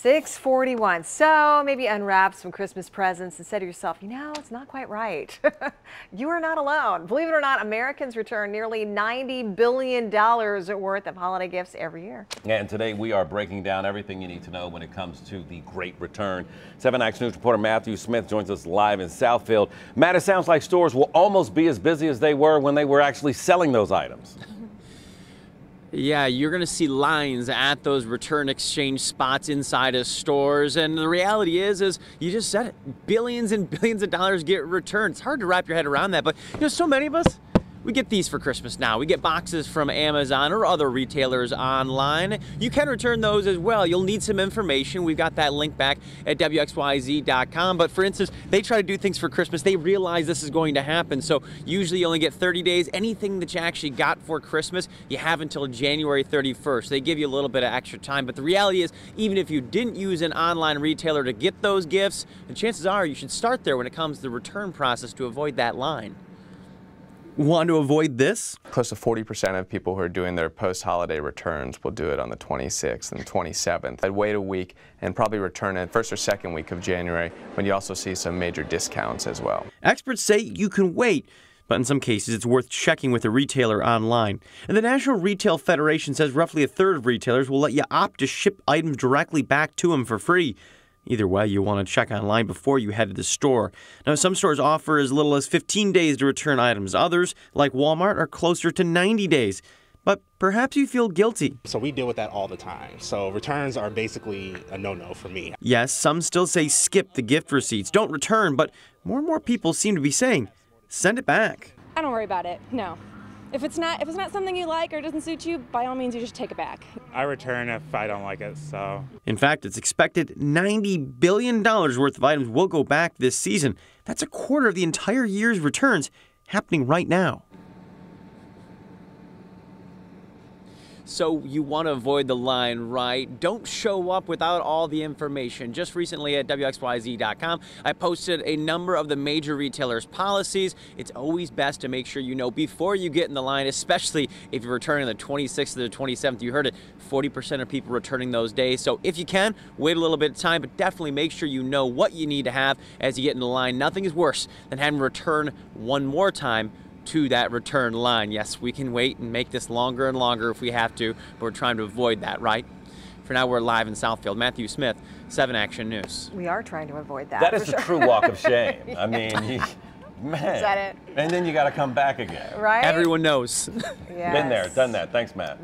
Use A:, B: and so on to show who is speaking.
A: 6:41. So maybe unwrap some Christmas presents and say to yourself, you know, it's not quite right. You are not alone. Believe it or not, Americans return nearly $90 billion worth of holiday gifts every year.
B: And today we are breaking down everything you need to know when it comes to the great return. 7 Action News reporter Matthew Smith joins us live in Southfield. Matt, it sounds like stores will almost be as busy as they were when they were actually selling those items.
C: Yeah, you're going to see lines at those return exchange spots inside of stores. And the reality is you just said it, billions and billions of dollars get returned. It's hard to wrap your head around that, but so many of us, we get these for Christmas now. We get boxes from Amazon or other retailers online. You can return those as well. You'll need some information. We've got that link back at WXYZ.com. But for instance, they try to do things for Christmas. They realize this is going to happen. So usually you only get 30 days. Anything that you actually got for Christmas, you have until January 31st. They give you a little bit of extra time. But the reality is, even if you didn't use an online retailer to get those gifts, the chances are you should start there when it comes to the return process to avoid that line.
D: Want to avoid this?
E: Close to 40% of people who are doing their post-holiday returns will do it on the 26th and 27th. I'd wait a week and probably return it first or second week of January, when you also see some major discounts as well.
D: Experts say you can wait, but in some cases it's worth checking with a retailer online. And the National Retail Federation says roughly a third of retailers will let you opt to ship items directly back to them for free. Either way, you want to check online before you head to the store. Now, some stores offer as little as 15 days to return items. Others, like Walmart, are closer to 90 days. But perhaps you feel guilty.
F: So we deal with that all the time. So returns are basically a no-no for me.
D: Yes, some still say skip the gift receipts. Don't return, but more and more people seem to be saying, send it back.
G: I don't worry about it, no. If it's not something you like or doesn't suit you, by all means, you just take it back.
H: I return if I don't like it, so.
D: In fact, it's expected $90 billion worth of items will go back this season. That's a quarter of the entire year's returns happening right now.
C: So you want to avoid the line, right? Don't show up without all the information. Just recently at WXYZ.com, I posted a number of the major retailers' policies. It's always best to make sure you know before you get in the line, especially if you're returning the 26th or the 27th. You heard it, 40% of people returning those days. So if you can, wait a little bit of time, but definitely make sure you know what you need to have as you get in the line. Nothing is worse than having to return one more time to that return line. Yes, we can wait and make this longer and longer if we have to, but we're trying to avoid that, right? For now, we're live in Southfield. Matthew Smith, 7 Action News.
A: We are trying to avoid that.
B: That is the true walk of shame. I mean, man.
A: Is that it?
B: And then you got to come back again.
A: Right?
C: Everyone knows.
A: Yes.
B: Been there, done that. Thanks, Matt.